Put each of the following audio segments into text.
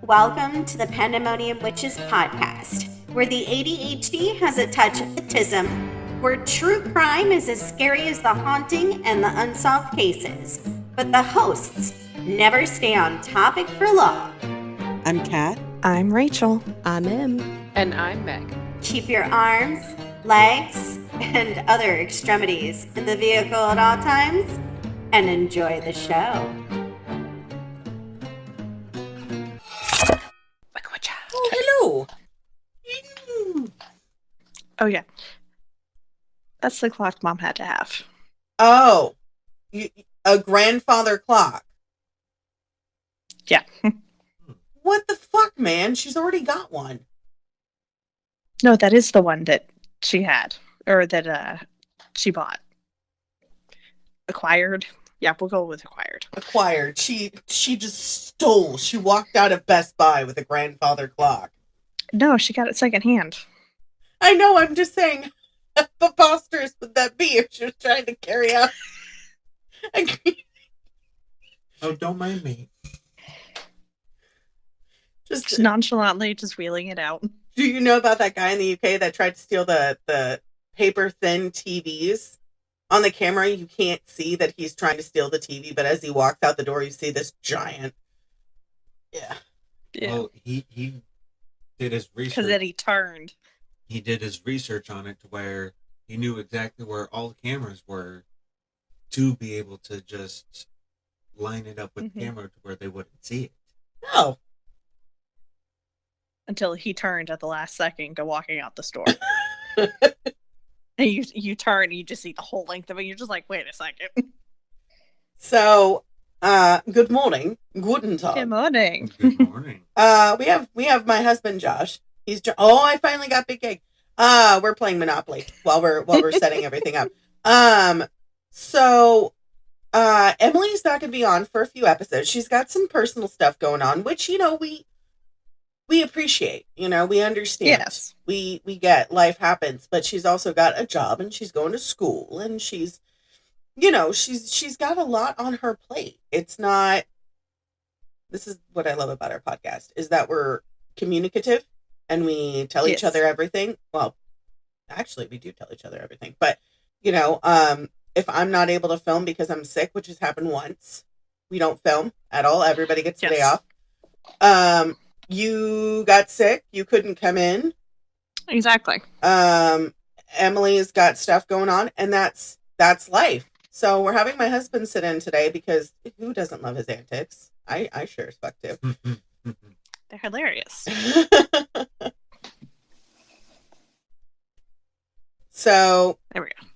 Welcome to the Pandemonium Witches podcast, where the ADHD has a touch of autism, where true crime is as scary as the haunting and the unsolved cases, but the hosts never stay on topic for long. I'm Kat. I'm Rachel. I'm Em. And I'm Meg. Keep your arms, legs, and other extremities in the vehicle at all times, and enjoy the show. Oh, hello. Oh, yeah. That's the clock Mom had to have. Oh, a grandfather clock. Yeah. What the fuck, man? She's already got one. No, that is the one that she had, or that she bought. Acquired. Yeah, we'll go with acquired. Acquired. She just stole. She walked out of Best Buy with a grandfather clock. No, she got it secondhand. I know, I'm just saying, how preposterous would that be if she was trying to carry out? Oh, don't mind me. Just nonchalantly just wheeling it out. Do you know about that guy in the UK that tried to steal the paper-thin TVs? On the camera, you can't see that he's trying to steal the TV, but as he walks out the door, you see this giant. Yeah. Well, he did his research. Because then he turned. He did his research on it to where he knew exactly where all the cameras were to be able to just line it up with the camera to where they wouldn't see it. Oh. Until he turned at the last second to walking out the store. And you turn and you just see the whole length of it. You're just like, wait a second. So, good morning. Guten Tag. Good morning. Good morning. We have my husband Josh. I finally got Big Egg. We're playing Monopoly while we're setting everything up. So Emily's not gonna be on for a few episodes. She's got some personal stuff going on, which we appreciate, we understand. Yes. We get life happens, but she's also got a job and she's going to school and she's got a lot on her plate. This is what I love about our podcast is that we're communicative and we tell each other everything. Well, actually we do tell each other everything, but if I'm not able to film because I'm sick, which has happened once, we don't film at all. Everybody gets the day off. You got sick. You couldn't come in. Exactly. Emily's got stuff going on, and that's life. So we're having my husband sit in today because who doesn't love his antics? I sure as fuck do. They're hilarious. So there we go.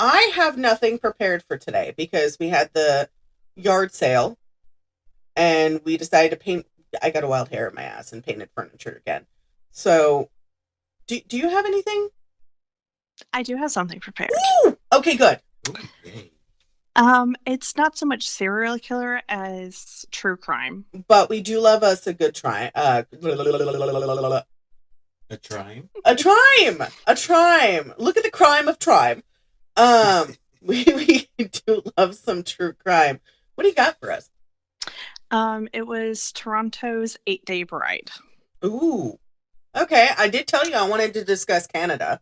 I have nothing prepared for today because we had the yard sale. And we decided to paint. I got a wild hair in my ass and painted furniture again. So, do you have anything? I do have something prepared. Ooh! Okay, good. Okay. It's not so much serial killer as true crime. But we do love us a good try. A crime? A crime. A crime. Look at the crime of crime. We do love some true crime. What do you got for us? It was Toronto's 8-Day Bride. Ooh. Okay, I did tell you I wanted to discuss Canada.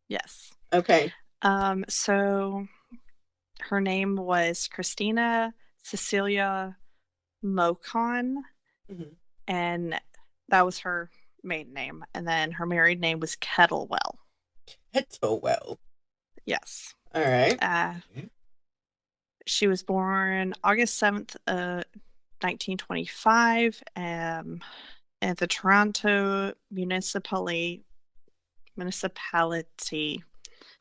Yes. Okay. So her name was Christina Cecilia Mocon, and that was her maiden name. And then her married name was Kettlewell. Kettlewell. Yes. All right. She was born August 7th, 1925, at the Toronto Municipality,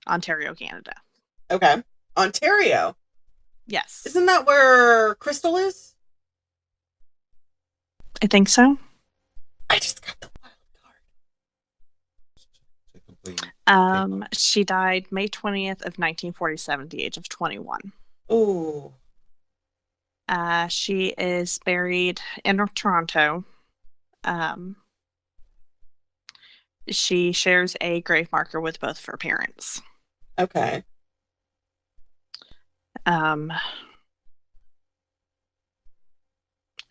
Ontario, Canada. Okay. Ontario? Yes. Isn't that where Crystal is? I think so. I just got the wild card. She died May 20th of 1947 at the age of 21. Ooh. She is buried in Toronto. She shares a grave marker with both of her parents. Okay.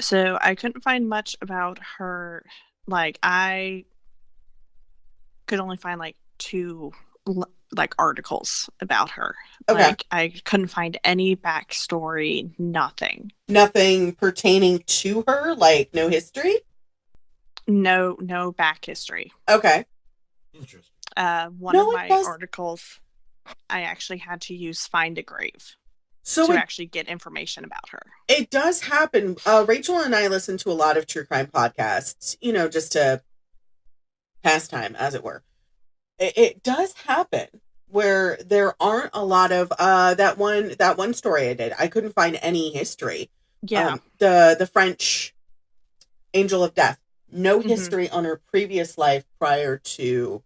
So I couldn't find much about her. Like, I could only find like 2 like articles about her. Okay. Like, I couldn't find any backstory, nothing. Nothing pertaining to her, like no history? No back history. Okay. Interesting. One of my articles, I actually had to use Find a Grave to actually get information about her. It does happen. Rachel and I listen to a lot of true crime podcasts, you know, just to pass time, as it were. It does happen where there aren't a lot of that one story I did. I couldn't find any history. Yeah. The French Angel of Death. No history on her previous life prior to.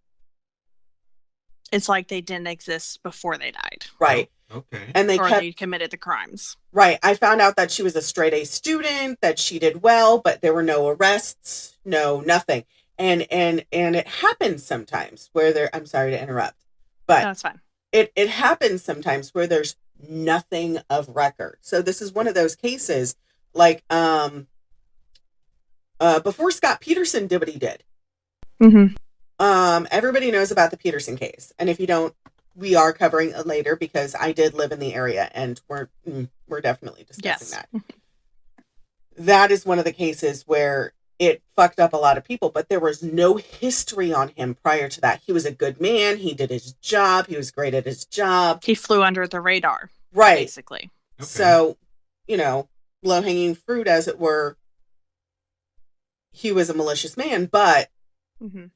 It's like they didn't exist before they died. Right. Oh, okay. And they committed the crimes. Right. I found out that she was a straight A student, that she did well, but there were no arrests, nothing. And it happens sometimes where I'm sorry to interrupt, but no, it's fine. It happens sometimes where there's nothing of record. So this is one of those cases, like before Scott Peterson did what he did. Everybody knows about the Peterson case, and if you don't, we are covering it later because I did live in the area, and we're definitely discussing that. That is one of the cases where it fucked up a lot of people, but there was no history on him prior to that. He was a good man. He did his job. He was great at his job. He flew under the radar, right? Basically. Okay. So, low-hanging fruit, as it were. He was a malicious man, but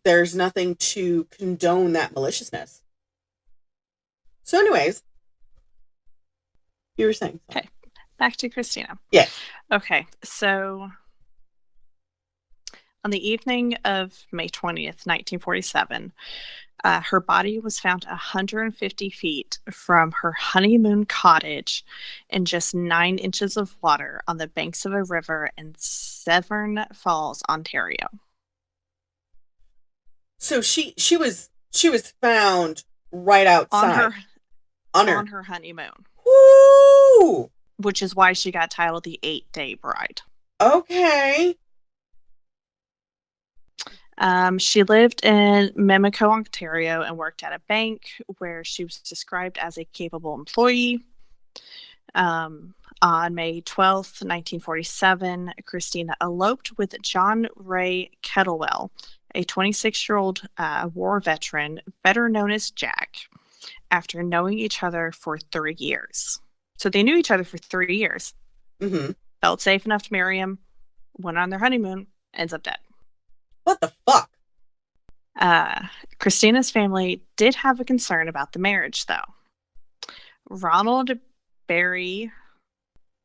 there's nothing to condone that maliciousness. So anyways, you were saying something. Okay, back to Christina. Yeah. Okay, so on the evening of May 20th, 1947, her body was found 150 feet from her honeymoon cottage in just 9 inches of water on the banks of a river in Severn Falls, Ontario. So she was found right outside on her honeymoon. Woo! Which is why she got titled the 8-Day Bride. Okay. She lived in Mimico, Ontario, and worked at a bank where she was described as a capable employee. On May 12th, 1947, Christina eloped with John Ray Kettlewell, a 26-year-old war veteran, better known as Jack, after knowing each other for 3 years. So they knew each other for 3 years. Felt safe enough to marry him, went on their honeymoon, ends up dead. What the fuck? Christina's family did have a concern about the marriage, though. Ronald Barrie,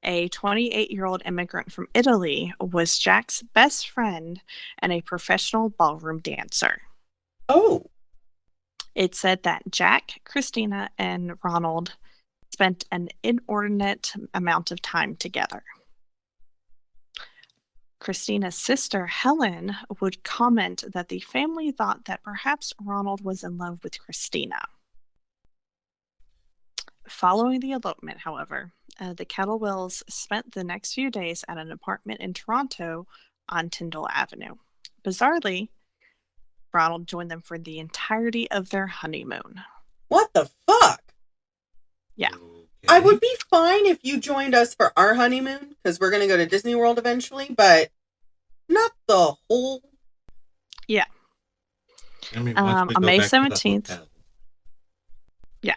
a 28-year-old immigrant from Italy, was Jack's best friend and a professional ballroom dancer. Oh. It said that Jack, Christina, and Ronald spent an inordinate amount of time together. Christina's sister, Helen, would comment that the family thought that perhaps Ronald was in love with Christina. Following the elopement, however, the Kettlewells spent the next few days at an apartment in Toronto on Tyndall Avenue. Bizarrely, Ronald joined them for the entirety of their honeymoon. What the fuck? Yeah. Okay. I would be fine if you joined us for our honeymoon, because we're going to go to Disney World eventually, but not the whole... Yeah. I mean, on May 17th... Yeah.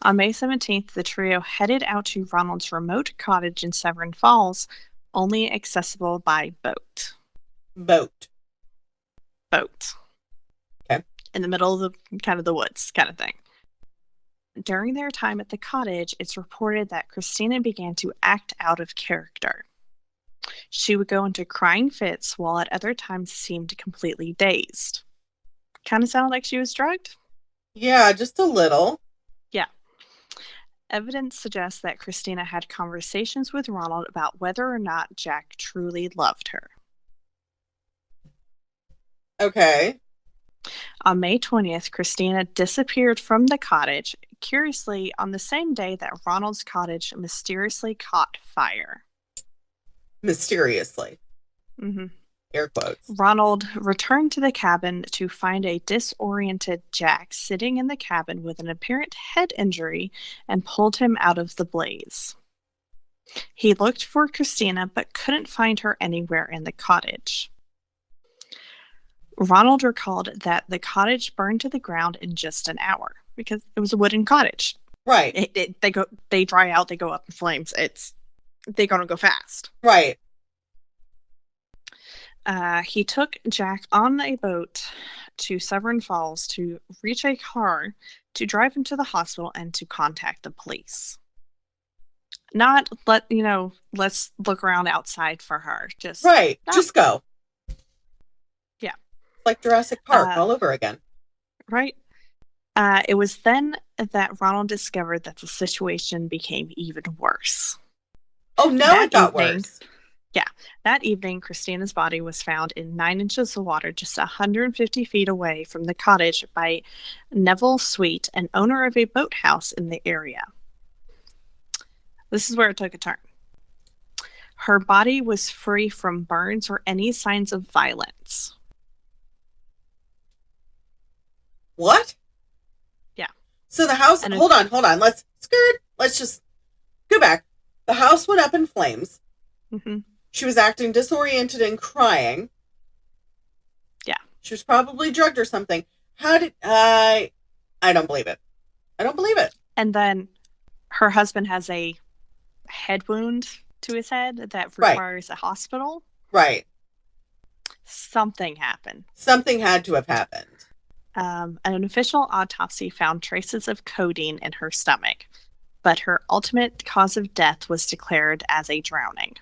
On May 17th, the trio headed out to Ronald's remote cottage in Severn Falls, only accessible by boat. Boat. Okay. In the middle of the woods kind of thing. During their time at the cottage, it's reported that Christina began to act out of character. She would go into crying fits, while at other times seemed completely dazed. Kind of sounded like she was drugged? Yeah, just a little. Yeah. Evidence suggests that Christina had conversations with Ronald about whether or not Jack truly loved her. Okay. On May 20th, Christina disappeared from the cottage, curiously on the same day that Ronald's cottage mysteriously caught fire. Mysteriously. Mm-hmm. Air quotes. Ronald returned to the cabin to find a disoriented Jack sitting in the cabin with an apparent head injury and pulled him out of the blaze. He looked for Christina but couldn't find her anywhere in the cottage. Ronald recalled that the cottage burned to the ground in just an hour because it was a wooden cottage. Right. They dry out, they go up in flames. They're gonna go fast. Right. He took Jack on a boat to Severn Falls to reach a car to drive him to the hospital and to contact the police. Not let's look around outside for her. Just right. Just go. Yeah. Like Jurassic Park all over again. Right. It was then that Ronald discovered that the situation became even worse. Oh, no, it got worse. Yeah. That evening, Christina's body was found in 9 inches of water just 150 feet away from the cottage by Neville Sweet, an owner of a boathouse in the area. This is where it took a turn. Her body was free from burns or any signs of violence. What? Yeah. So the house... Hold on. Let's just go back. The house went up in flames. Mm-hmm. She was acting disoriented and crying. Yeah. She was probably drugged or something. How did... I don't believe it. I don't believe it. And then her husband has a head wound to his head that requires a hospital. Right. Something happened. Something had to have happened. An official autopsy found traces of codeine in her stomach, but her ultimate cause of death was declared as a drowning.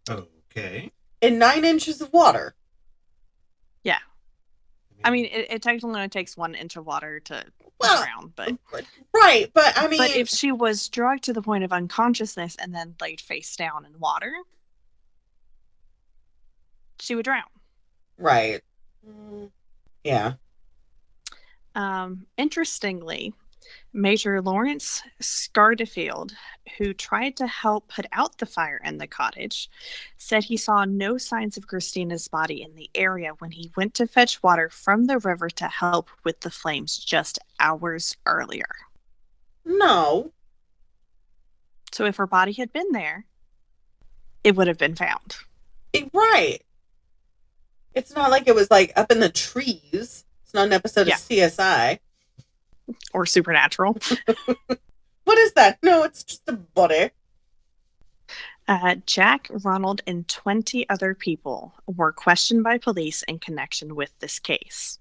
Okay. In 9 inches of water. Yeah. I mean, it technically only takes 1 inch of water to drown, but... Right, but I mean... But if she was drugged to the point of unconsciousness and then laid face down in water, she would drown. Right. Yeah. Interestingly, Major Lawrence Scardefield, who tried to help put out the fire in the cottage, said he saw no signs of Christina's body in the area when he went to fetch water from the river to help with the flames just hours earlier. No. So if her body had been there, it would have been found. Right. It's not like it was like up in the trees. It's not an episode of CSI. Or Supernatural. What is that? No, it's just a body. Jack, Ronald, and 20 other people were questioned by police in connection with this case.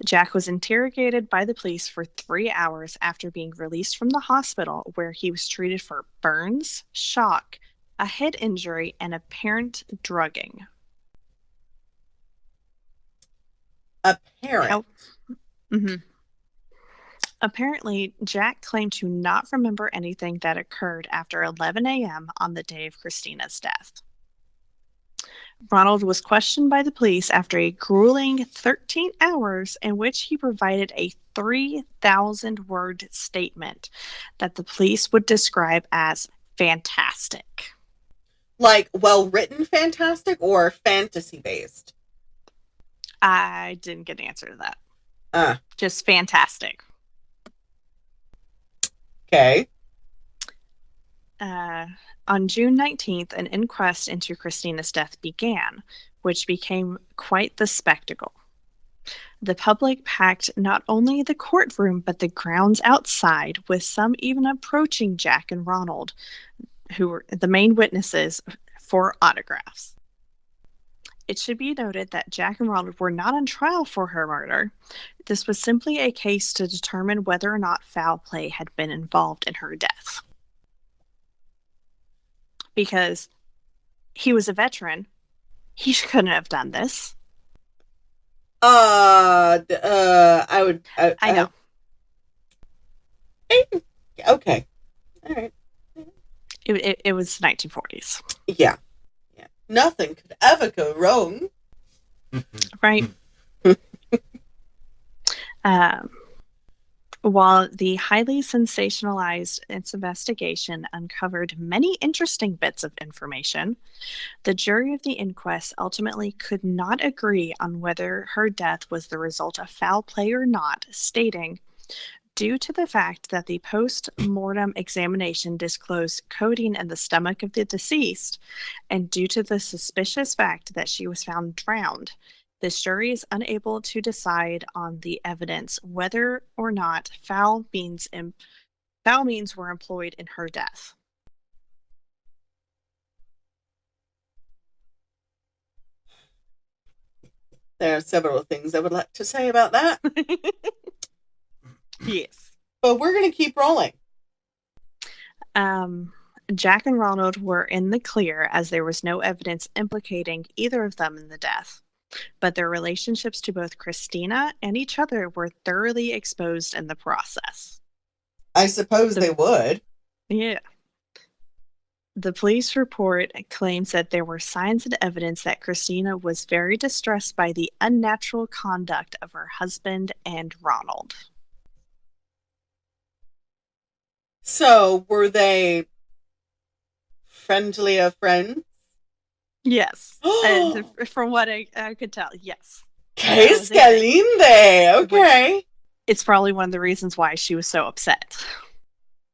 Jack was interrogated by the police for 3 hours after being released from the hospital, where he was treated for burns, shock, a head injury, and apparent drugging. Apparent? Mm-hmm. Apparently, Jack claimed to not remember anything that occurred after 11 a.m. on the day of Christina's death. Ronald was questioned by the police after a grueling 13 hours in which he provided a 3,000-word statement that the police would describe as fantastic. Like well-written fantastic or fantasy-based? I didn't get an answer to that. Just fantastic. Okay. On June 19th, an inquest into Christina's death began, which became quite the spectacle. The public packed not only the courtroom, but the grounds outside, with some even approaching Jack and Ronald, who were the main witnesses, for autographs. It should be noted that Jack and Ronald were not on trial for her murder. This was simply a case to determine whether or not foul play had been involved in her death. Because he was a veteran, he couldn't have done this. I know. Okay. All right. It was 1940s. Yeah. Nothing could ever go wrong. Right. While the highly sensationalized its investigation uncovered many interesting bits of information, the jury of the inquest ultimately could not agree on whether her death was the result of foul play or not, stating, due to the fact that the post mortem examination disclosed codeine in the stomach of the deceased, and due to the suspicious fact that she was found drowned, this jury is unable to decide on the evidence whether or not foul means were employed in her death. There are several things I would like to say about that. Yes. But we're going to keep rolling. Jack and Ronald were in the clear as there was no evidence implicating either of them in the death. But their relationships to both Christina and each other were thoroughly exposed in the process. I suppose they would. Yeah. The police report claims that there were signs and evidence that Christina was very distressed by the unnatural conduct of her husband and Ronald. So, were they friendly of friends? Yes. And from what I could tell, yes. Que escalinde! Okay. It's probably one of the reasons why she was so upset.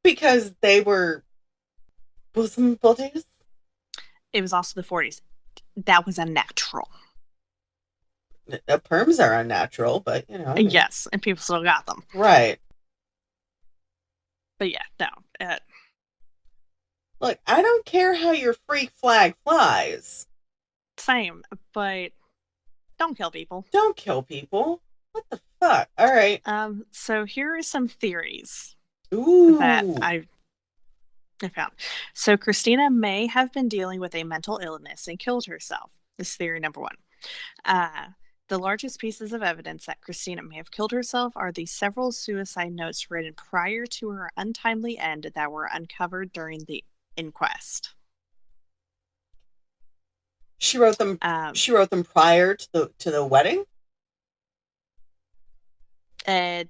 Because they were bosom buddies? It was also the 40s. That was unnatural. Perms are unnatural, but, you know. Yes, and people still got them. Right. But yeah, no. Look, I don't care how your freak flag flies. Same, but don't kill people. Don't kill people. What the fuck? All right. So here are some theories Ooh. that I found. So Christina may have been dealing with a mental illness and killed herself. This is theory number one. The largest pieces of evidence that Christina may have killed herself are the several suicide notes written prior to her untimely end that were uncovered during the inquest. She wrote them. She wrote them prior to the wedding. I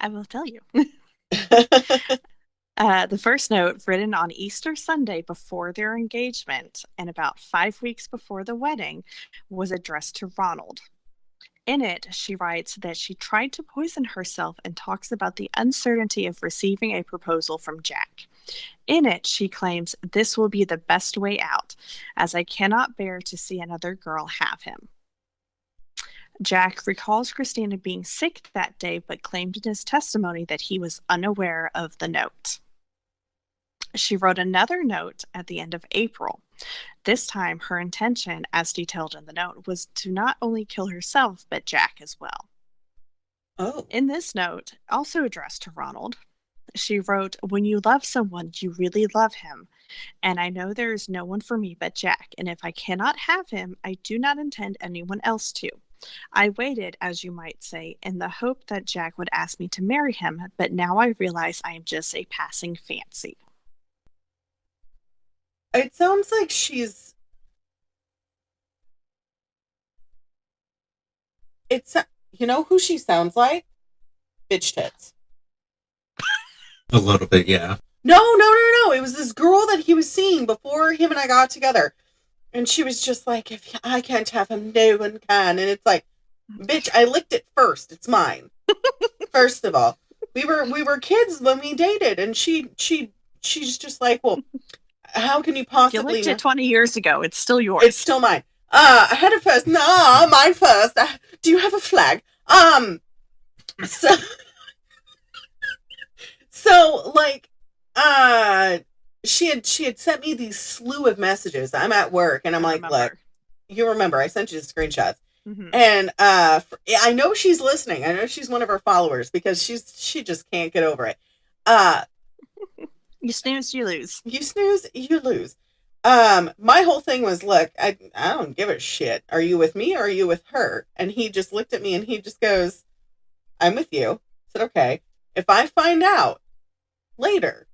will tell you. The first note, written on Easter Sunday before their engagement and about 5 weeks before the wedding, was addressed to Ronald. In it, she writes that she tried to poison herself and talks about the uncertainty of receiving a proposal from Jack. In it, she claims, "This will be the best way out, as I cannot bear to see another girl have him." Jack recalls Christina being sick that day, but claimed in his testimony that he was unaware of the note. She wrote another note at the end of April. This time, her intention, as detailed in the note, was to not only kill herself, but Jack as well. Oh. In this note, also addressed to Ronald, she wrote, "When you love someone, you really love him. And I know there is no one for me but Jack, and if I cannot have him, I do not intend anyone else to. I waited, as you might say, in the hope that Jack would ask me to marry him, but now I realize I am just a passing fancy." It sounds like she's... You know who she sounds like? Bitch tits. A little bit, yeah. No. It was this girl that he was seeing before him and I got together. And she was just like, "If I can't have him, no one can." And it's like, bitch, I licked it first. It's mine. First of all. We were kids when we dated, and she's just like, "Well, how can you possibly..." You licked it 20 years ago. It's still yours. It's still mine. I had it first. No, mine first. Do you have a flag? So like, she had sent me these slew of messages. I'm at work, and I'm like, "Look, you remember, I sent you the screenshots." Mm-hmm. And I know she's listening. I know she's one of our followers, because she just can't get over it. You snooze, you lose. You snooze, you lose. My whole thing was, look, I don't give a shit. Are you with me or are you with her? And he just looked at me and he just goes, "I'm with you." I said, "Okay. If I find out later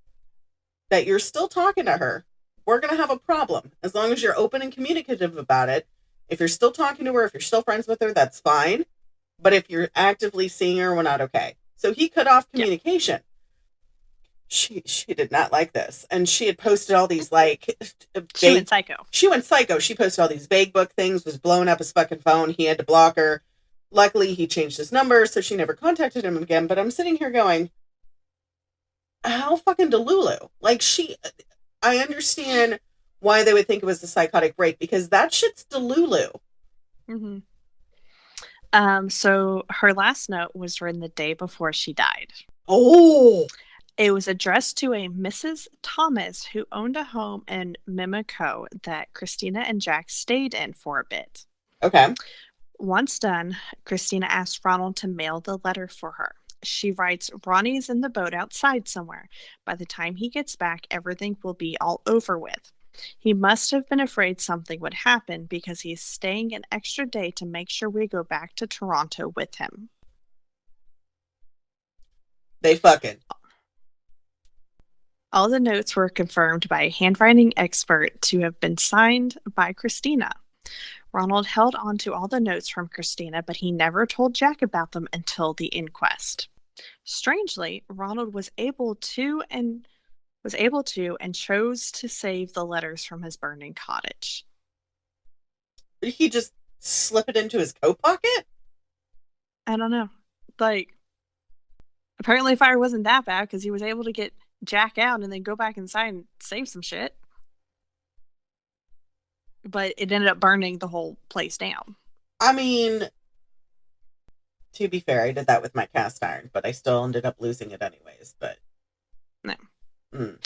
that you're still talking to her, we're going to have a problem. As long as you're open and communicative about it. If you're still talking to her, if you're still friends with her, that's fine. but if you're actively seeing her, we're not okay. So he cut off communication. She did not like this. And she had posted all these, like... She went psycho. She went psycho. She posted all these vague book things, was blowing up his fucking phone. He had to block her. Luckily, he changed his number, so she never contacted him again. But I'm sitting here going, how fucking Delulu? Like, I understand why they would think it was a psychotic break, because that shit's Delulu. Mm-hmm. So her last note was written the day before she died. Oh! It was addressed to a Mrs. Thomas who owned a home in Mimico that Christina and Jack stayed in for a bit. Okay. Once done, Christina asked Ronald to mail the letter for her. She writes, Ronnie's in the boat outside somewhere. By the time he gets back, everything will be all over with. He must have been afraid something would happen because he's staying an extra day to make sure we go back to Toronto with him. They fucking. All the notes were confirmed by a handwriting expert to have been signed by Christina. Ronald held on to all the notes from Christina, but he never told Jack about them until the inquest. Strangely, Ronald was able to and chose to save the letters from his burning cottage. Did he just slip it into his coat pocket? I don't know. Like, apparently fire wasn't that bad because he was able to get Jack out and then go back inside and save some shit. But it ended up burning the whole place down. I mean, to be fair, I did that with my cast iron, but I still ended up losing it anyways. But no. Mm.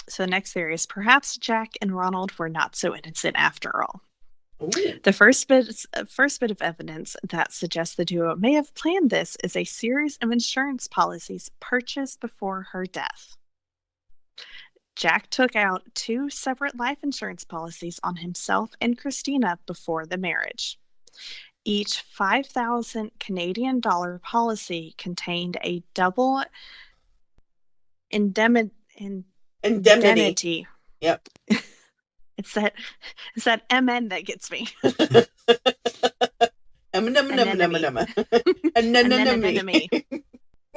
So the next theory is perhaps Jack and Ronald were not so innocent after all. Ooh. The first bit of evidence that suggests the duo may have planned this is a series of insurance policies purchased before her death. Jack took out 2 separate life insurance policies on himself and Christina before the marriage. Each 5,000 Canadian dollar policy contained a double indemnity. Yep. It's that MN that gets me.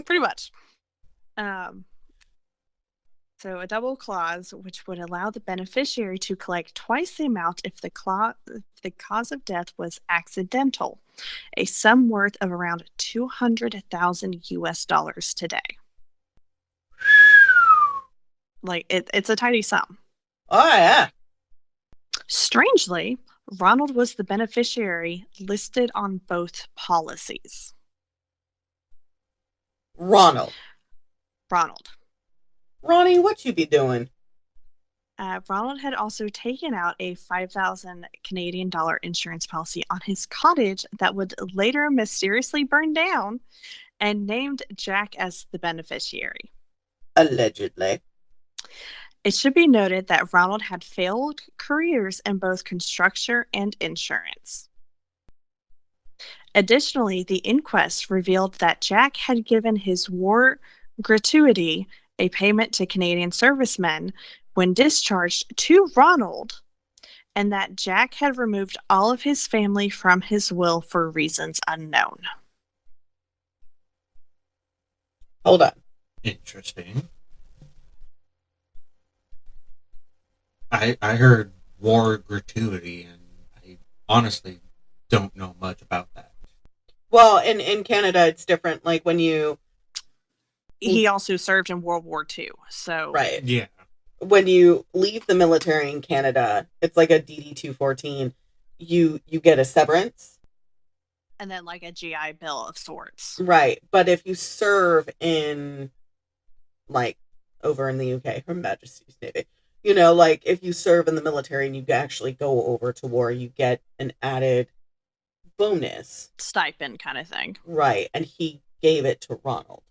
Pretty much. So a double clause, which would allow the beneficiary to collect twice the amount if the cause of death was accidental, a sum worth of around $200,000 today. Like, it's a tidy sum. Oh, yeah. Strangely, Ronald was the beneficiary listed on both policies. Ronald. Ronnie, what you be doing? Ronald had also taken out a 5,000 Canadian dollar insurance policy on his cottage that would later mysteriously burn down and named Jack as the beneficiary. Allegedly. It should be noted that Ronald had failed careers in both construction and insurance. Additionally, the inquest revealed that Jack had given his war gratuity, a payment to Canadian servicemen, when discharged to Ronald, and that Jack had removed all of his family from his will for reasons unknown. Hold on. Interesting. I heard war gratuity, and I honestly don't know much about that. Well, in Canada, it's different. Like when you... He also served in World War II, so... Right. Yeah. When you leave the military in Canada, it's like a DD-214. You get a severance. And then like a GI Bill of sorts. Right. But if you serve in, like, over in the UK, Her Majesty's Navy, you know, like, if you serve in the military and you actually go over to war, you get an added bonus. Stipend kind of thing. Right. And he gave it to Ronald.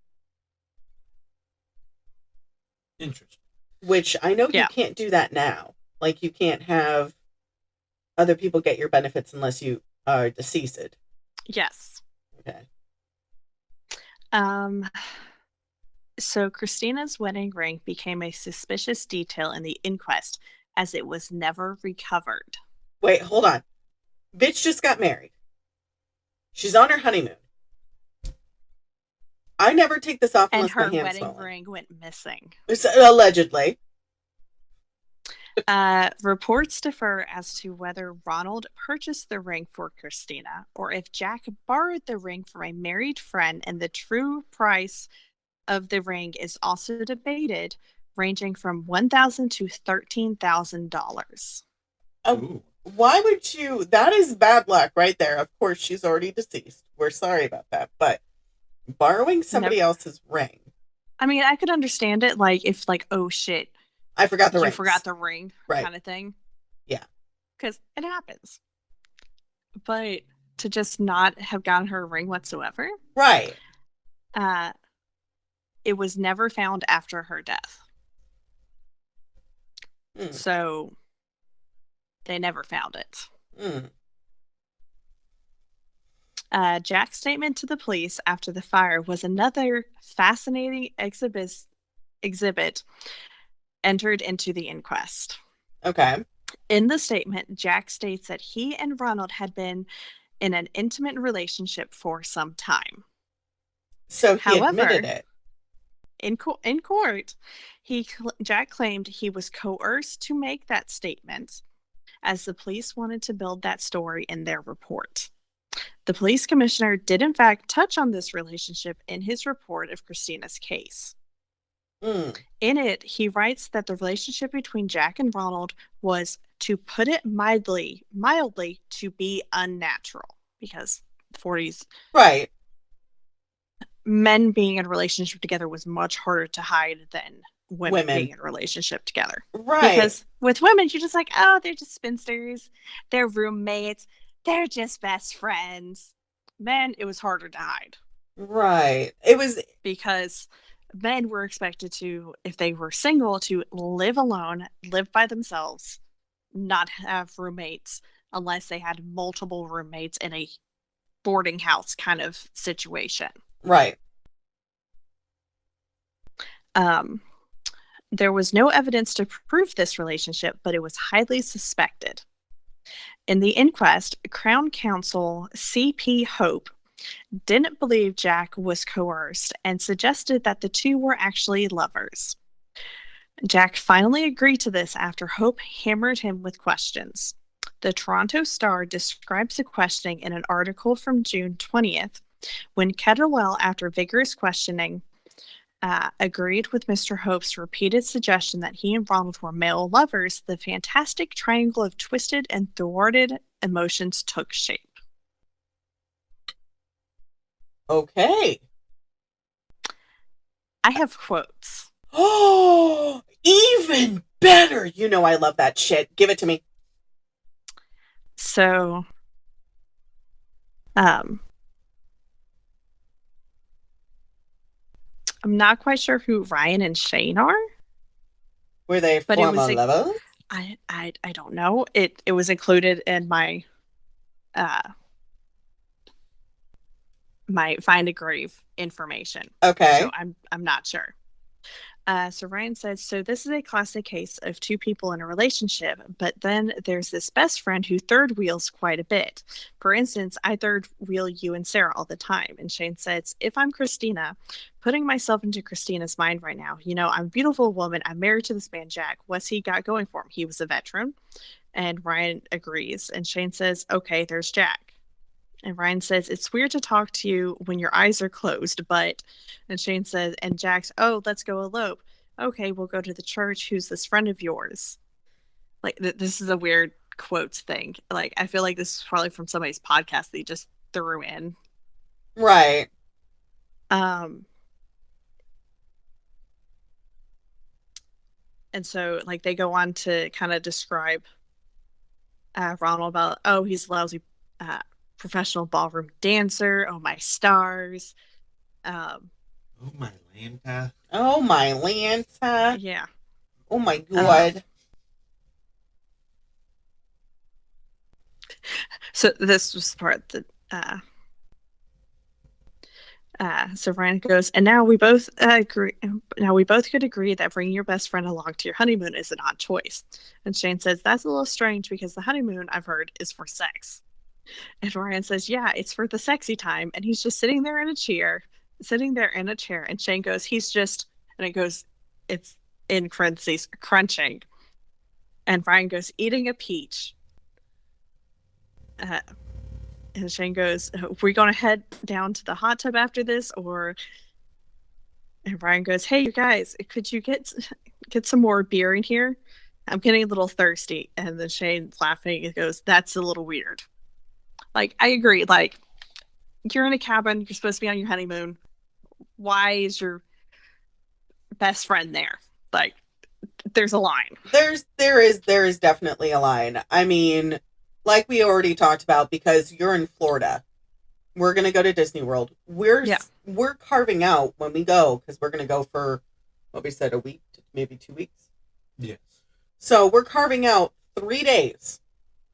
Interesting. Which I know you can't do that now. Like, you can't have other people get your benefits unless you are deceased. Yes. Okay. So Christina's wedding ring became a suspicious detail in the inquest, as it was never recovered. Wait, hold on. Bitch just got married. She's on her honeymoon. I never take this off And unless my her hand's wedding swollen. ring went missing. Allegedly. Reports differ as to whether Ronald purchased the ring for Christina or if Jack borrowed the ring from a married friend, and the true price of the ring is also debated, ranging from $1,000 to $13,000. Why would you? That is bad luck right there. Of course, she's already deceased. We're sorry about that. But borrowing somebody else's ring. I mean, I could understand it, like, if, like, oh shit, I forgot the ring. You forgot the ring, right. kind of thing. Yeah. Because it happens. But to just not have gotten her a ring whatsoever. Right. It was never found after her death. Mm. So they never found it. Mm. Jack's statement to the police after the fire was another fascinating exhibit entered into the inquest. Okay. In the statement, Jack states that he and Ronald had been in an intimate relationship for some time. So he admitted it. In court, Jack claimed he was coerced to make that statement, as the police wanted to build that story in their report. The police commissioner did in fact touch on this relationship in his report of Christina's case. Mm. In it, he writes that the relationship between Jack and Ronald was, to put it mildly, to be unnatural, because 40s, right, men being in a relationship together was much harder to hide than women being in a relationship together. Right. Because with women, you're just like, oh, they're just spinsters, they're roommates, they're just best friends. Men, it was harder to hide. Right. It was because men were expected to, if they were single, to live alone, live by themselves, not have roommates unless they had multiple roommates in a boarding house kind of situation. Right. There was no evidence to prove this relationship, but it was highly suspected. In the inquest, Crown Counsel C.P. Hope didn't believe Jack was coerced and suggested that the two were actually lovers. Jack finally agreed to this after Hope hammered him with questions. The Toronto Star describes the questioning in an article from June 20th, when Kettlewell, after vigorous questioning, agreed with Mr. Hope's repeated suggestion that he and Ronald were male lovers. The fantastic triangle of twisted and thwarted emotions took shape. Okay. I have quotes. Oh, even better. You know I love that shit. Give it to me. So, I'm not quite sure who Ryan and Shane are. Were they former lovers? I don't know. It was included in my my Find a Grave information. Okay. So I'm not sure. So Ryan says, so this is a classic case of two people in a relationship, but then there's this best friend who third wheels quite a bit. For instance, I third wheel you and Sarah all the time. And Shane says, if I'm Christina, putting myself into Christina's mind right now, you know, I'm a beautiful woman. I'm married to this man, Jack. What's he got going for him? He was a veteran. And Ryan agrees. And Shane says, okay, there's Jack. And Ryan says, it's weird to talk to you when your eyes are closed, but... And Shane says, and Jack's, oh, let's go elope. Okay, we'll go to the church. Who's this friend of yours? Like, this is a weird quotes thing. Like, I feel like this is probably from somebody's podcast that he just threw in. Right. And so, like, they go on to kind of describe Ronald about, oh, he's a lousy professional ballroom dancer. Oh, my stars. Oh, my Lanta. Oh, my Lanta. Yeah. Oh, my God. So this was the part that so Ryan goes, and now we both agree. Now we both could agree that bringing your best friend along to your honeymoon is an odd choice. And Shane says that's a little strange because the honeymoon, I've heard, is for sex. And Ryan says, yeah, it's for the sexy time. And he's just sitting there in a chair. And Shane goes, he's just, and it goes, it's in parentheses, crunching. And Ryan goes, eating a peach. And Shane goes, are we going to head down to the hot tub after this? And Ryan goes, hey, you guys, could you get some more beer in here? I'm getting a little thirsty. And then Shane's laughing and goes, that's a little weird. Like, I agree. Like, you're in a cabin. You're supposed to be on your honeymoon. Why is your best friend there? Like, there's a line. There is definitely a line. I mean, like we already talked about, because you're in Florida, we're going to go to Disney World. We're carving out when we go, because we're going to go for, what we said, a week, maybe 2 weeks. Yes. So we're carving out 3 days.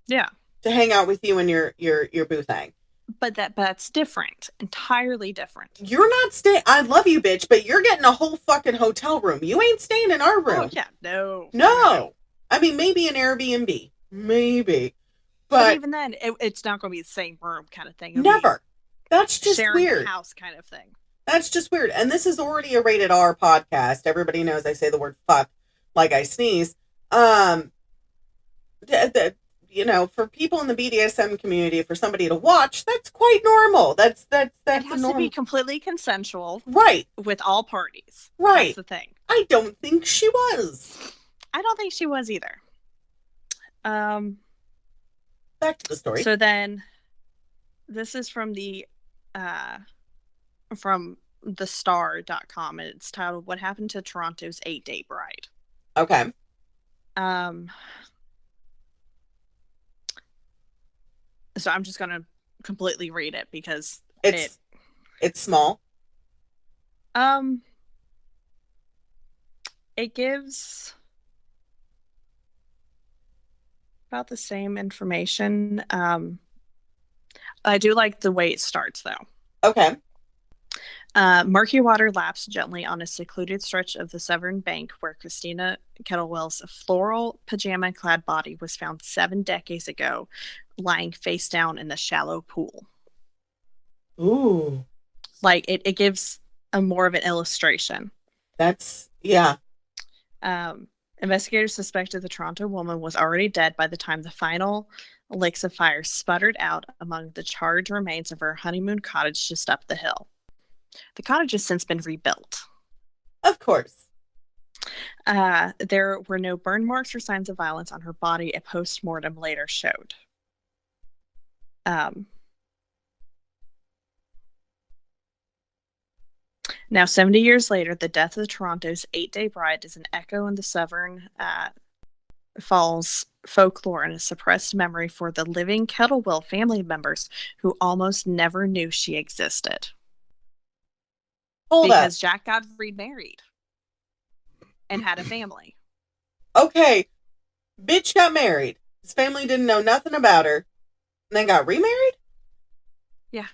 Yeah. To hang out with you and your boo thing. But that's different. Entirely different. You're not staying. I love you, bitch, but you're getting a whole fucking hotel room. You ain't staying in our room. Oh, yeah. No. I mean, maybe an Airbnb. Maybe. But even then, it's not going to be the same room kind of thing. Never. That's just sharing weird. House kind of thing. That's just weird. And this is already a rated R podcast. Everybody knows I say the word fuck like I sneeze. You know, for people in the BDSM community, for somebody to watch, that's quite normal. That's it has to be completely consensual, right? With all parties, right? That's the thing. I don't think she was. I don't think she was either. Back to the story. So then, this is from the star.com, and it's titled "What Happened to Toronto's 8-Day Bride." Okay. So I'm just going to completely read it because it's small. It gives about the same information. I do like the way it starts, though. Okay. Murky water laps gently on a secluded stretch of the Severn Bank where Christina Kettlewell's floral pajama-clad body was found 7 decades ago, lying face down in the shallow pool. Ooh. Like, it gives a more of an illustration. That's, yeah. Investigators suspected the Toronto woman was already dead by the time the final licks of fire sputtered out among the charred remains of her honeymoon cottage just up the hill. The cottage has since been rebuilt. Of course. There were no burn marks or signs of violence on her body, a post-mortem later showed. Now, 70 years later, the death of Toronto's 8-Day Bride is an echo in the Severn Falls folklore and a suppressed memory for the living Kettlewell family members who almost never knew she existed. Because Jack got remarried and had a family. Okay. Bitch got married. His family didn't know nothing about her. And then got remarried? Yeah.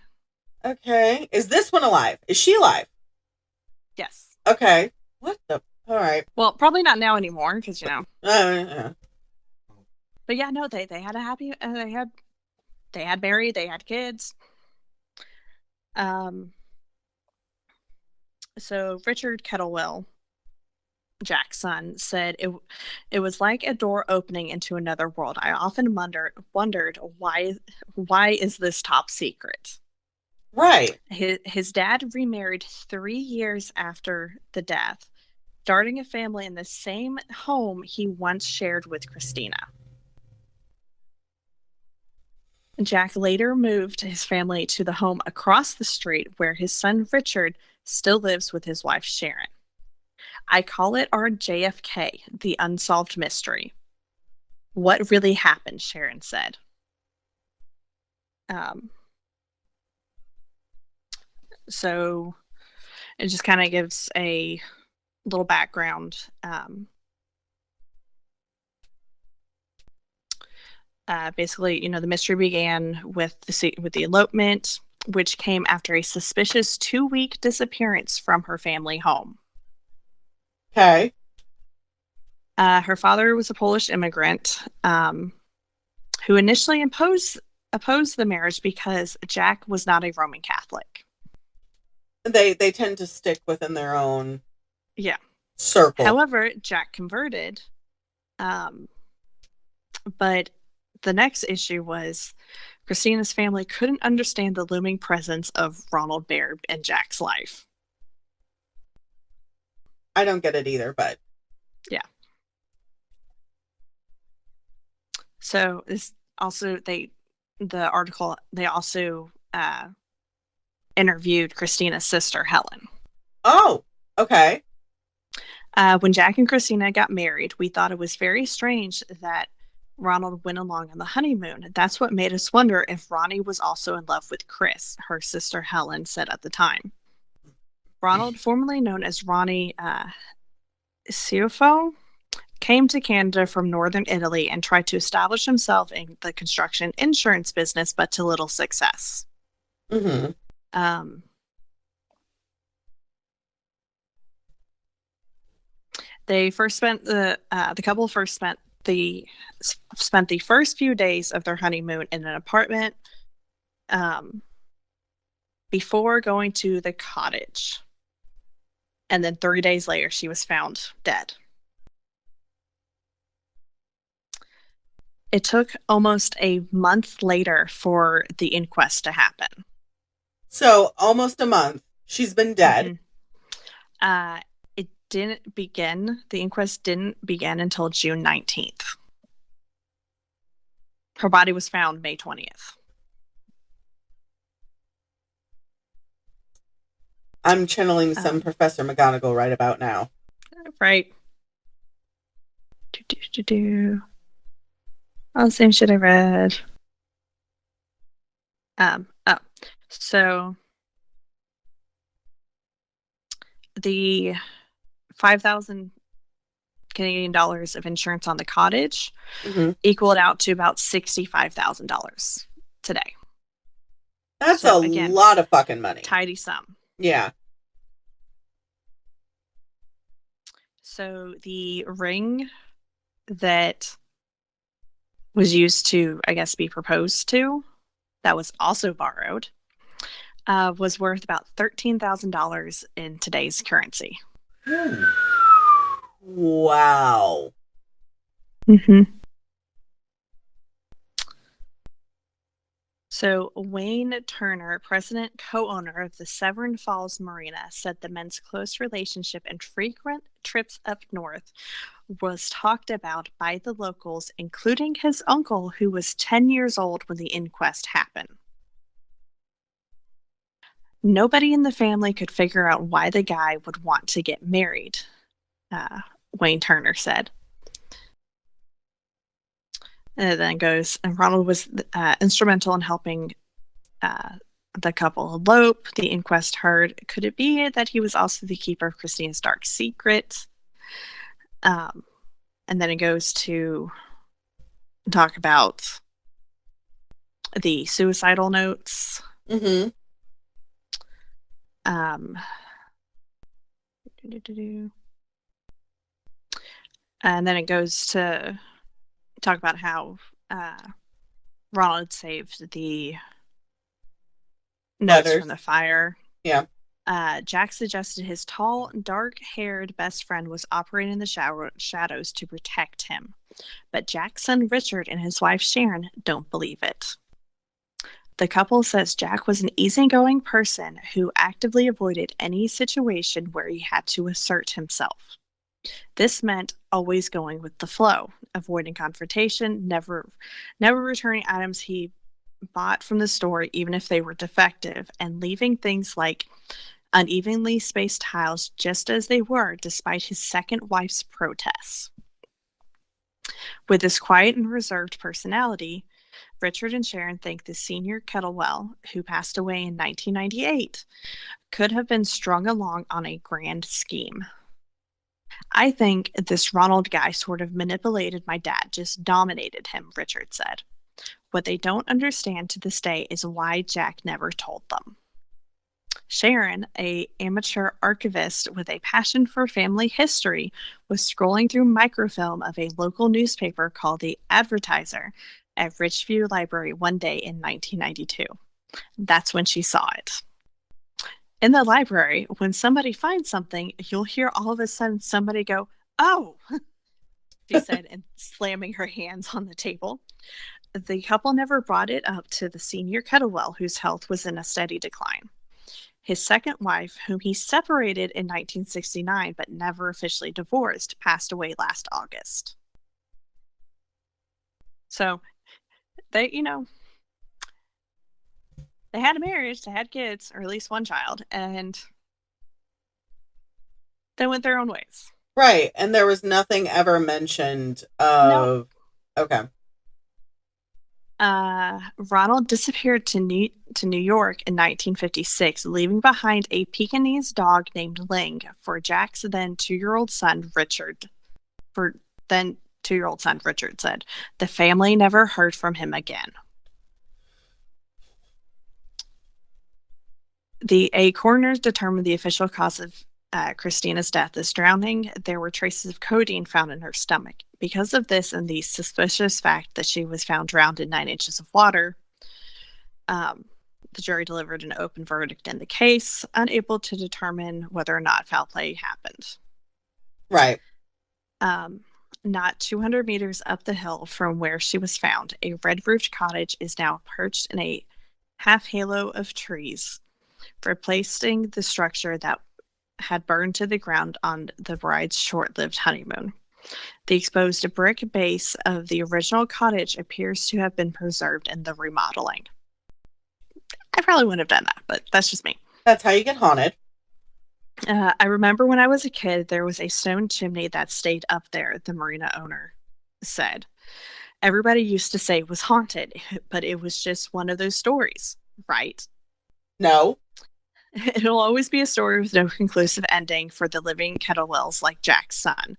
Okay. Is this one alive? Is she alive? Yes. Okay. What the? All right. Well, probably not now anymore, because, you know. Yeah. But yeah, no, they had a happy, they had Barrie, they had kids. So Richard Kettlewell, Jack's son, said it was like a door opening into another world. I often wondered why is this top secret? Right. His dad remarried 3 years after the death, starting a family in the same home he once shared with Christina. Jack later moved his family to the home across the street where his son Richard still lives with his wife Sharon. I call it our JFK, the unsolved mystery. What really happened, Sharon said. So it just kind of gives a little background. Basically, you know, the mystery began with the elopement, which came after a suspicious 2-week disappearance from her family home. Okay. Her father was a Polish immigrant who initially imposed opposed the marriage because Jack was not a Roman Catholic. They tend to stick within their own circle. However, Jack converted. But the next issue was Christina's family couldn't understand the looming presence of Ronald Barrie in Jack's life. I don't get it either, but yeah. So this also they also interviewed Christina's sister Helen. Oh, okay. When Jack and Christina got married, we thought it was very strange that Ronald went along on the honeymoon. That's what made us wonder if Ronnie was also in love with Chris, her sister Helen said at the time. Ronald, formerly known as Ronnie Ciuffo, came to Canada from northern Italy and tried to establish himself in the construction insurance business, but to little success. Mm-hmm. The couple first spent the first few days of their honeymoon in an apartment before going to the cottage. And then 3 days later, she was found dead. It took almost a month later for the inquest to happen. So almost a month. She's been dead. Mm-hmm. The inquest didn't begin until June 19th. Her body was found May 20th. I'm channeling some Professor McGonagall right about now. Right. All the same shit I read. So the 5,000 Canadian dollars of insurance on the cottage equaled out to about $65,000 today. That's a lot of fucking money. Tidy sum. Yeah. So the ring that was used to, I guess, be proposed to, that was also borrowed, was worth about $13,000 in today's currency. Wow. Mm-hmm. So Wayne Turner, president co-owner of the Severn Falls Marina, said the men's close relationship and frequent trips up north was talked about by the locals, including his uncle, who was 10 years old when the inquest happened. Nobody in the family could figure out why the guy would want to get married, Wayne Turner said. And then goes, and Ronald was instrumental in helping the couple elope. The inquest heard, could it be that he was also the keeper of Christina's dark secret? And then it goes to talk about the suicidal notes. Mm-hmm. And then it goes to talk about how Ronald saved the notes from the fire. Yeah. Jack suggested his tall, dark-haired best friend was operating in the shadows to protect him. But Jack's son Richard and his wife Sharon don't believe it. The couple says Jack was an easygoing person who actively avoided any situation where he had to assert himself. This meant always going with the flow, avoiding confrontation, never returning items he bought from the store even if they were defective, and leaving things like unevenly spaced tiles just as they were despite his second wife's protests. With his quiet and reserved personality, Richard and Sharon think the senior Kettlewell, who passed away in 1998, could have been strung along on a grand scheme. I think this Ronald guy sort of manipulated my dad, just dominated him, Richard said. What they don't understand to this day is why Jack never told them. Sharon, an amateur archivist with a passion for family history, was scrolling through microfilm of a local newspaper called The Advertiser at Richview Library one day in 1992. That's when she saw it. In the library, when somebody finds something, you'll hear all of a sudden somebody go, "Oh," she said, and slamming her hands on the table. The couple never brought it up to the senior Kettlewell, whose health was in a steady decline. His second wife, whom he separated in 1969 but never officially divorced, passed away last August. So, they had a marriage, they had kids, or at least one child, and they went their own ways. Right, and there was nothing ever mentioned of... No. Okay. Ronald disappeared to New York in 1956, leaving behind a Pekingese dog named Ling for Jack's then two-year-old son, Richard. Said the family never heard from him again. A coroner determined the official cause of Christina's death as drowning. There were traces of codeine found in her stomach. Because of this and the suspicious fact that she was found drowned in 9 inches of water, the jury delivered an open verdict in the case, unable to determine whether or not foul play happened. Right. Not 200 meters up the hill from where she was found, a red-roofed cottage is now perched in a half-halo of trees, replacing the structure that had burned to the ground on the bride's short-lived honeymoon. The exposed brick base of the original cottage appears to have been preserved in the remodeling. I probably wouldn't have done that, but that's just me. That's how you get haunted. I remember when I was a kid, there was a stone chimney that stayed up there, the marina owner said. Everybody used to say it was haunted, but it was just one of those stories, right? No. It'll always be a story with no conclusive ending for the living Kettlewells like Jack's son.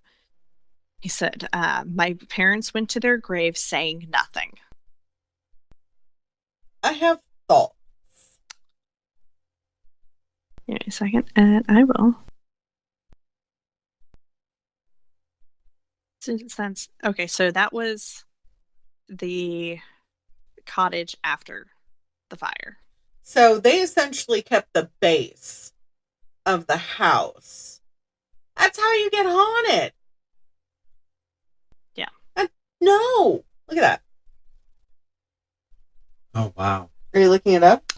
He said, my parents went to their grave saying nothing. I have thoughts. Give me a second, and I will. Okay, so that was the cottage after the fire. So they essentially kept the base of the house. That's how you get haunted. Yeah. No. Look at that. Oh, wow. Are you looking it up?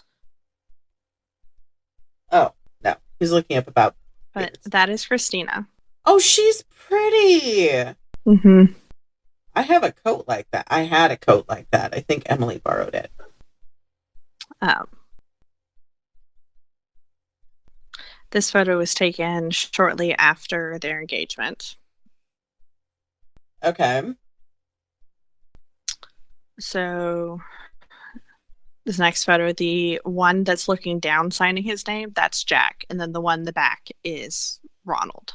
Oh, no. He's looking up about... But that is Christina. Oh, she's pretty. Mm-hmm. I have a coat like that. I had a coat like that. I think Emily borrowed it. This photo was taken shortly after their engagement. Okay. So this next photo, the one that's looking down signing his name, that's Jack. And then the one in the back is Ronald.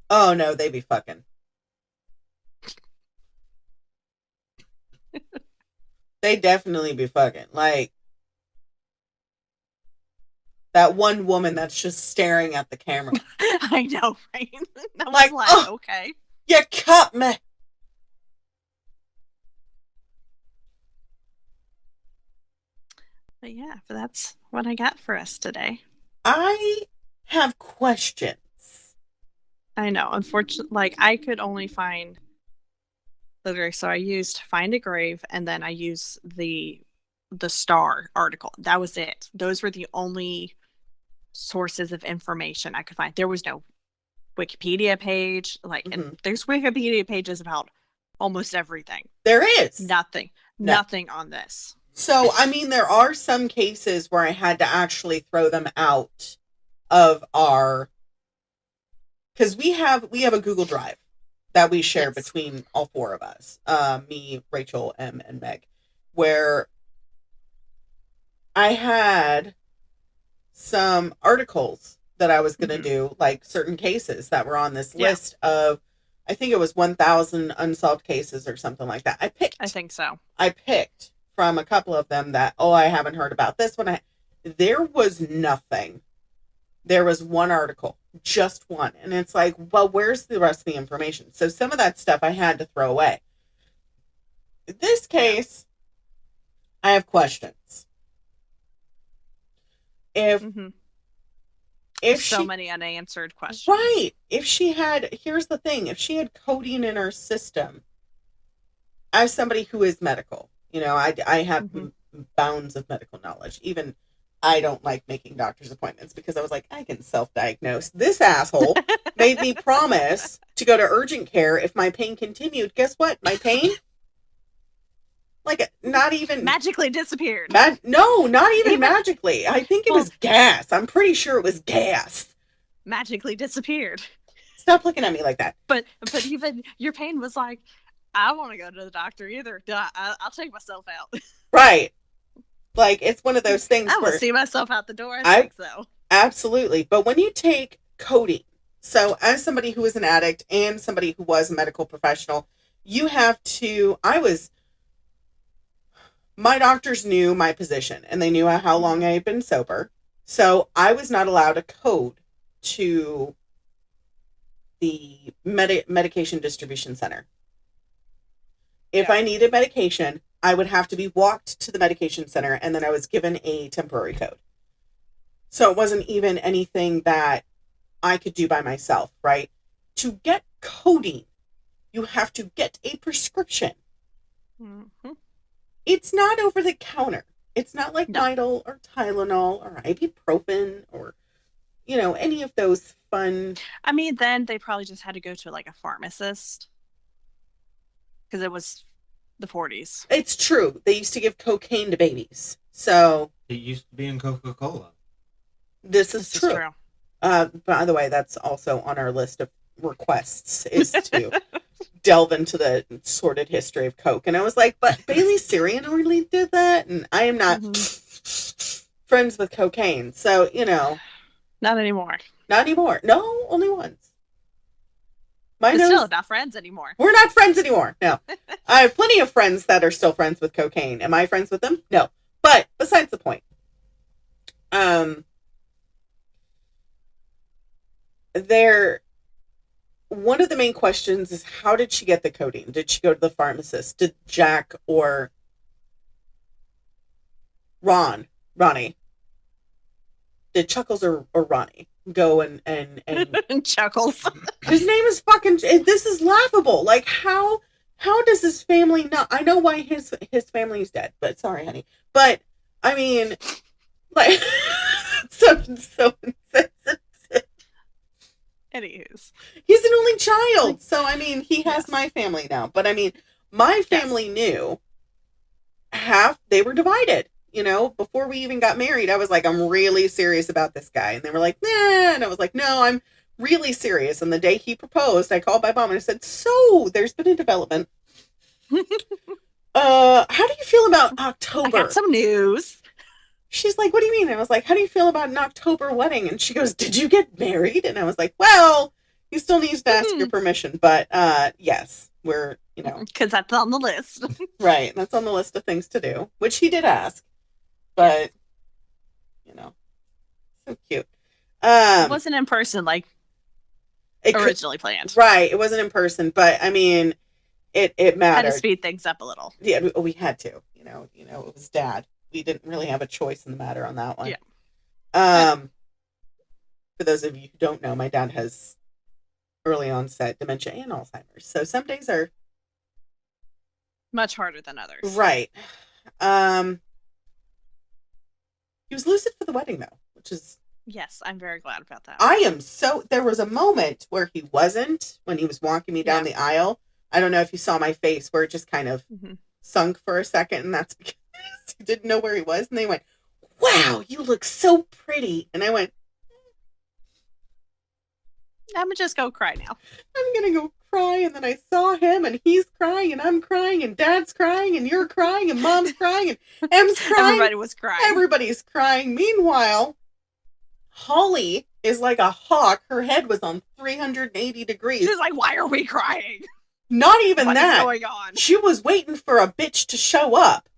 Oh, no, they be fucking. They definitely be fucking. Like, that one woman that's just staring at the camera. I know, right? That like, was like, okay. You cut me. But yeah, but that's what I got for us today. I have questions. I know. Unfortunately, like, I could only find the grave. So I used Find a Grave, and then I used the Star article. That was it. Those were the only sources of information I could find. There was no Wikipedia page. Like, and there's Wikipedia pages about almost everything. There is. Nothing on this. So, I mean, there are some cases where I had to actually throw them out of our... Because we have a Google Drive that we share between all four of us. Me, Rachel, M, and Meg. Where I had some articles that I was going to do, like certain cases that were on this list of, I think it was 1,000 unsolved cases or something like that. I think so. I picked from a couple of them that, I haven't heard about this one. There was nothing. There was one article, just one. And it's like, well, where's the rest of the information? So some of that stuff I had to throw away. In this case, I have questions. If so she, many unanswered questions. right, if she had, here's the thing, if she had codeine in her system, as somebody who is medical, you know, I have bounds of medical knowledge. Even I don't like making doctor's appointments because I was like, I can self-diagnose. This asshole made me promise to go to urgent care if my pain continued. Guess what? My pain, like, not even magically disappeared. No, not even magically. I think it was gas. I'm pretty sure it was gas. Magically disappeared. Stop looking at me like that. But even your pain was like, I don't want to go to the doctor either. I'll take myself out. Right. Like, it's one of those things I where will see myself out the door. I think so. Absolutely. But when you take codeine, so as somebody who is an addict and somebody who was a medical professional, you have to, my doctors knew my position and they knew how long I had been sober. So I was not allowed a code to the medication distribution center. If I needed medication, I would have to be walked to the medication center and then I was given a temporary code. So it wasn't even anything that I could do by myself, right? To get codeine, you have to get a prescription. Mm-hmm. It's not over the counter. It's not like Midol or Tylenol or ibuprofen or, you know, any of those fun. I mean, then they probably just had to go to like a pharmacist because it was the 40s. It's true. They used to give cocaine to babies. So it used to be in Coca-Cola. This is true. By the way, that's also on our list of requests is to delve into the sordid history of Coke. And I was like, but Bailey Syrian really did that? And I am not friends with cocaine. So, you know. Not anymore. Not anymore. No, only once. Still not friends anymore. We're not friends anymore. No. I have plenty of friends that are still friends with cocaine. Am I friends with them? No. But besides the point. One of the main questions is, how did she get the codeine? Did she go to the pharmacist? Did Jack or Ronnie, did Chuckles or Ronnie go and Chuckles? His name is fucking, this is laughable. Like, how does his family not? I know why his family's dead, but sorry, honey. But I mean, like, so insensitive. Anywho's. He's an only child, so I mean, he has my family now. But I mean, my family knew they were divided. You know, before we even got married, I was like, I'm really serious about this guy. And they were like, nah. And I was like, no, I'm really serious. And the day he proposed, I called my mom and I said, so there's been a development. How do you feel about October? I got some news. She's like, what do you mean? And I was like, how do you feel about an October wedding? And she goes, did you get married? And I was like, well, he still needs to ask your permission. But yes, we're, you know. Because that's on the list. Right. That's on the list of things to do, which he did ask. But, you know, so cute. It wasn't in person like originally planned. Right. It wasn't in person. But, I mean, it mattered. Had to speed things up a little. Yeah, we had to. You know, it was Dad. We didn't really have a choice in the matter on that one. Yeah. For those of you who don't know, my dad has early onset dementia and Alzheimer's. So some days are much harder than others. Right. He was lucid for the wedding though, which is, yes, I'm very glad about that. There was a moment where he wasn't, when he was walking me down the aisle. I don't know if you saw my face where it just kind of sunk for a second, and that's because he didn't know where he was. And they went, wow, you look so pretty. And I went, I'm going to just go cry now. I'm going to go cry. And then I saw him, and he's crying, and I'm crying, and Dad's crying, and you're crying, and Mom's crying, and Em's crying. Everybody was crying. Everybody's crying. Meanwhile, Holly is like a hawk. Her head was on 380 degrees. She's like, why are we crying? Not even that. What is going on? She was waiting for a bitch to show up.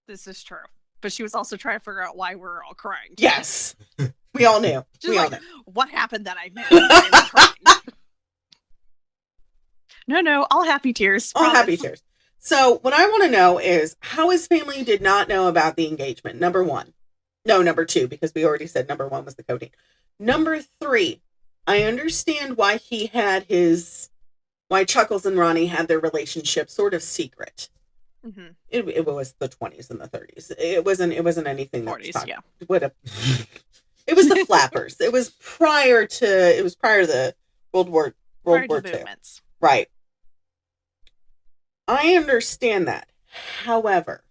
This is true. But she was also trying to figure out why we're all crying. Yes. We all knew. We all knew. What happened that I missed? No, all happy tears. All happy tears. So what I want to know is how his family did not know about the engagement. Number one. No, number two, because we already said number one was the codeine. Number three, I understand why why Chuckles and Ronnie had their relationship sort of secret. Mm-hmm. It was the 20s and the 30s. It wasn't anything that 40s, yeah. It was the flappers. It was prior to the World War II. Movements. Right. I understand that. However,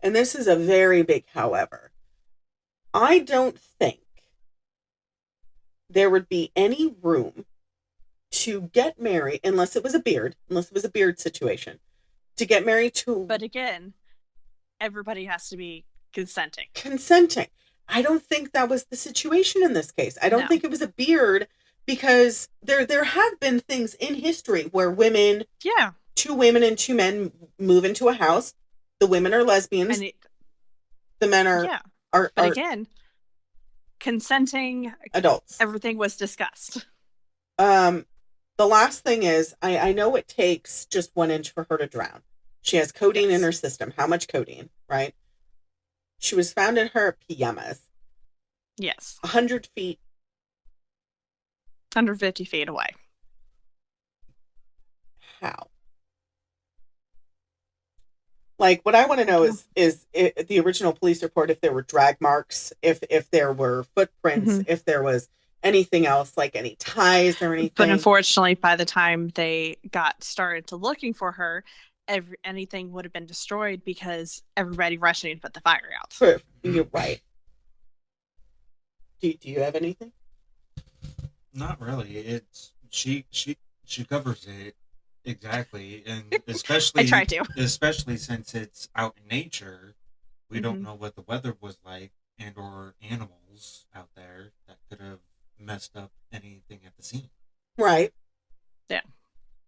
and this is a very big however, I don't think there would be any room to get married unless it was a beard situation. To get married to... But again, everybody has to be consenting. I don't think that was the situation in this case. I don't think it was a beard, because there have been things in history where women... Yeah. 2 women and 2 men move into a house. The women are lesbians. The men are... Yeah. But again, consenting... adults. Everything was discussed. The last thing is, I know it takes just 1 inch for her to drown. She has codeine in her system. How much codeine, right? She was found in her pajamas. Yes. 100 feet. 150 feet away. How? Like, what I want to know is the original police report, if there were drag marks, if there were footprints, if there was anything else, like any ties or anything. But unfortunately, by the time they got started to looking for her, anything would have been destroyed because everybody rushed in to put the fire out. True. You're right. Do you have anything? Not really. It's she covers it exactly, and especially I try to. Especially since it's out in nature, we don't know what the weather was like and or animals out there that could have messed up anything at the scene. Right. Yeah.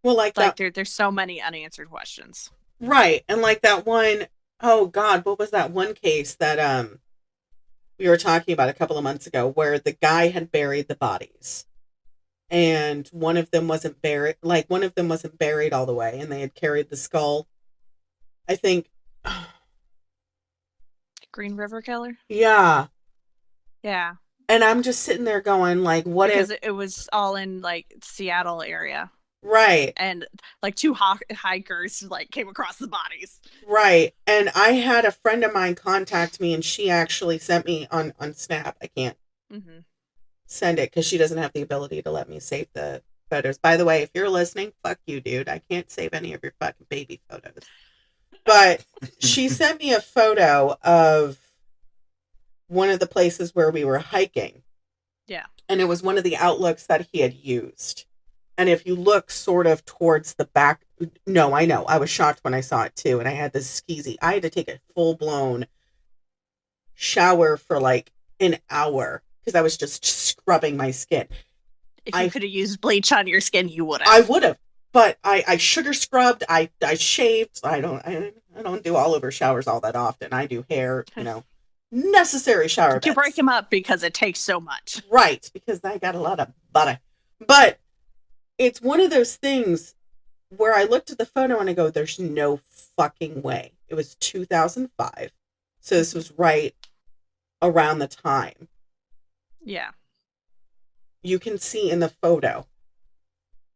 Well, there's so many unanswered questions. Right. And like that one, oh God, what was that one case that we were talking about a couple of months ago where the guy had buried the bodies and one of them wasn't buried all the way, and they had carried the skull. I think Green River Killer? Yeah. Yeah. And I'm just sitting there going, like, because it was all in like Seattle area. Right. And like 2 hikers like came across the bodies. Right. And I had a friend of mine contact me, and she actually sent me on Snap. I can't send it because she doesn't have the ability to let me save the photos. By the way, if you're listening, fuck you, dude. I can't save any of your fucking baby photos. But she sent me a photo of one of the places where we were hiking. Yeah. And it was one of the outlooks that he had used. And if you look sort of towards the back, no, I know. I was shocked when I saw it too. And I had this skeezy. I had to take a full-blown shower for like an hour because I was just scrubbing my skin. If you could have used bleach on your skin, you would have. I would have. But I sugar scrubbed. I shaved. I don't do all over showers all that often. I do hair, necessary shower bits. You break them up because it takes so much. Right, because I got a lot of butter. But it's one of those things where I looked at the photo and I go, there's no fucking way. It was 2005. So this was right around the time. Yeah. You can see in the photo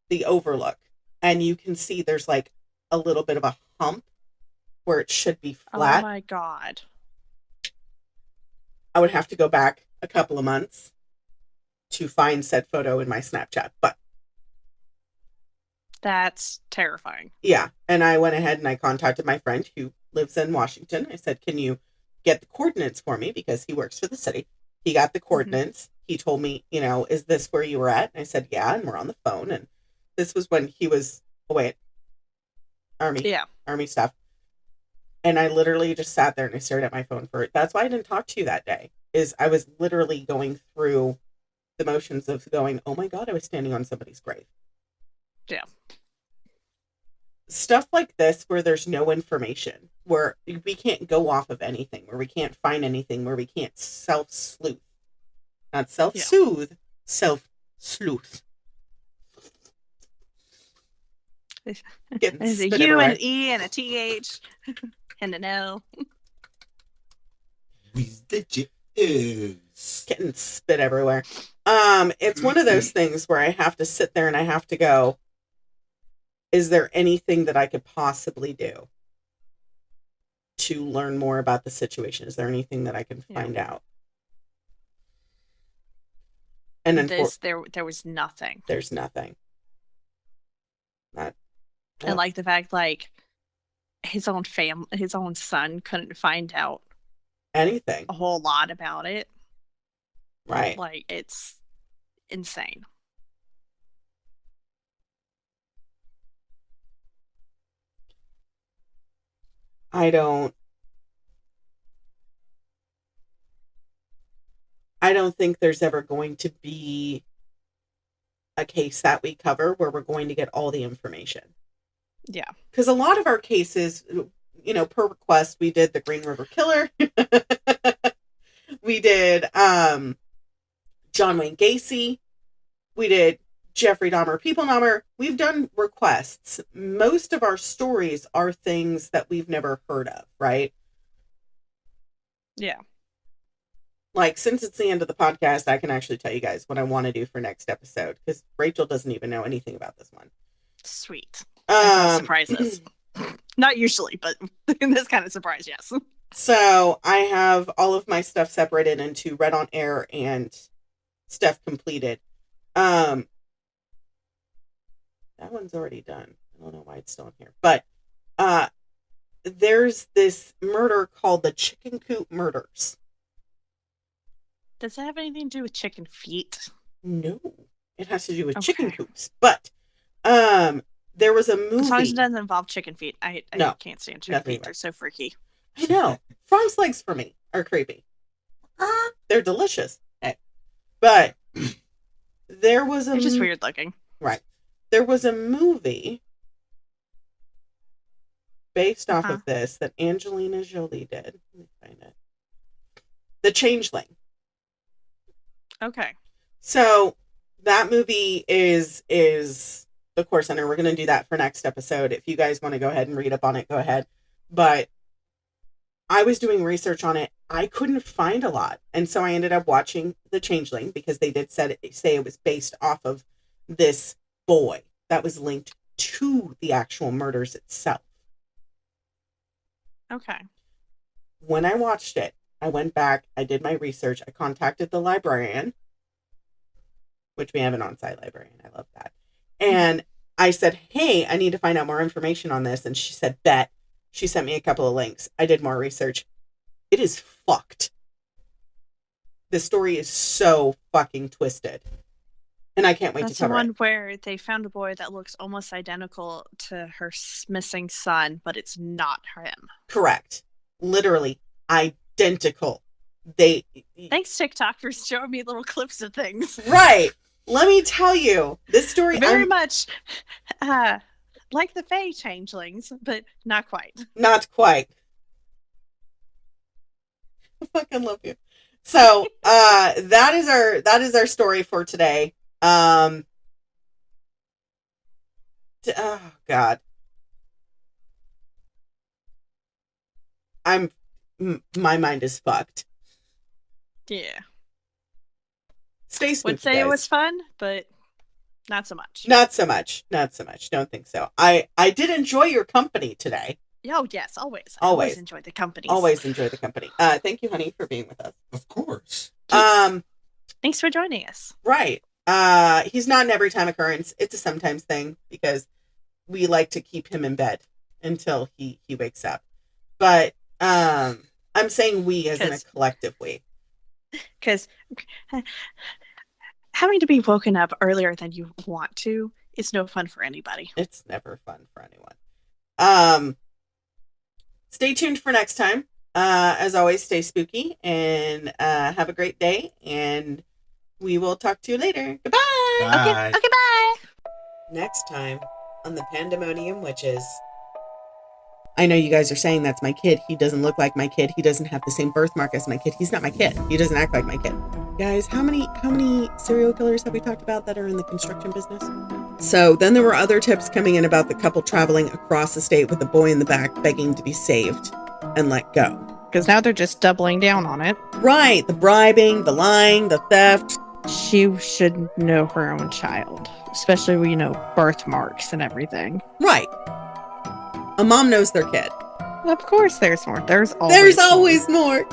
the overlook. And you can see there's like a little bit of a hump where it should be flat. Oh my God. I would have to go back a couple of months to find said photo in my Snapchat. But that's terrifying. Yeah. And I went ahead and I contacted my friend who lives in Washington. I said, can you get the coordinates for me? Because he works for the city. He got the coordinates. He told me, is this where you were at? And I said, yeah. And we're on the phone. And this was when he was away at Army stuff. And I literally just sat there and I stared at my phone for it. That's why I didn't talk to you that day, is I was literally going through the motions of going, oh my God, I was standing on somebody's grave. Yeah. Stuff like this where there's no information, where we can't go off of anything, where we can't find anything, where we can't self-sleuth. Not self-soothe, self-sleuth. Getting There's a spit U and everywhere. an E and a TH and an L. Where's the juice? Getting spit everywhere. It's one of those things where I have to sit there and I have to go, is there anything that I could possibly do to learn more about the situation? Is there anything that I can find out? And then there was nothing. There's nothing. And like the fact, like his own son couldn't find out anything, a whole lot about it. Right. Like, it's insane. I don't think there's ever going to be a case that we cover where we're going to get all the information. Yeah. Because a lot of our cases, you know, per request, we did the Green River Killer. We did John Wayne Gacy. We did Jeffrey Dahmer, People Dahmer. We've done requests. Most of our stories are things that we've never heard of, right? Yeah. Like, since it's the end of the podcast, I can actually tell you guys what I want to do for next episode, because Rachel doesn't even know anything about this one. Sweet. Surprises. Not usually, but in this kind of surprise, yes. So I have all of my stuff separated into Read on Air and stuff completed. That one's already done. I don't know why it's still in here. But there's this murder called the Chicken Coop Murders. Does it have anything to do with chicken feet? No. It has to do with chicken coops. But there was a movie. As long as it doesn't involve chicken feet. I can't stand chicken feet. They're so freaky. I know. Frog's legs for me are creepy. They're delicious. Hey. But there was They're just weird looking. Right. There was a movie based off of this that Angelina Jolie did. Let me find it. The Changeling. Okay. So that movie is the Core Center. We're going to do that for next episode. If you guys want to go ahead and read up on it, go ahead. But I was doing research on it. I couldn't find a lot. And so I ended up watching The Changeling because they did say it was based off of this boy that was linked to the actual murders itself. Okay. When I watched it, I went back, I did my research, I contacted the librarian, which we have an on-site librarian. I love that. And I said, hey, I need to find out more information on this. And she said, bet. She sent me a couple of links. I did more research. It is fucked. The story is so fucking twisted. And I can't wait to cover it. That's the one where they found a boy that looks almost identical to her missing son, but it's not him. Correct. Literally identical. Thanks, TikTok, for showing me little clips of things. Right. Let me tell you, this story very much like the Fae changelings, but not quite. Not quite. I fucking love you. So that is our story for today. Oh God. My mind is fucked. Yeah. Stay spooky, would say guys. It was fun, but not so much. Not so much. Don't think so. I did enjoy your company today. Oh yes, always. I always enjoy the company. Always enjoy the company. Thank you, honey, for being with us. Of course. Thanks for joining us. Right. He's not an every time occurrence. It's a sometimes thing because we like to keep him in bed until he wakes up. But I'm saying we as in a collective we. Because having to be woken up earlier than you want to is no fun for anybody. It's never fun for anyone. Stay tuned for next time. As always, stay spooky and have a great day. And we will talk to you later. Goodbye. Bye. Okay, bye. Next time on the Pandemonium Witches. I know you guys are saying that's my kid. He doesn't look like my kid. He doesn't have the same birthmark as my kid. He's not my kid. He doesn't act like my kid. Guys, how many serial killers have we talked about that are in the construction business? So then there were other tips coming in about the couple traveling across the state with the boy in the back begging to be saved and let go. Because now they're just doubling down on it. Right. The bribing, the lying, the theft. She should know her own child, especially when, birthmarks and everything. Right. A mom knows their kid. Of course there's more. There's always more.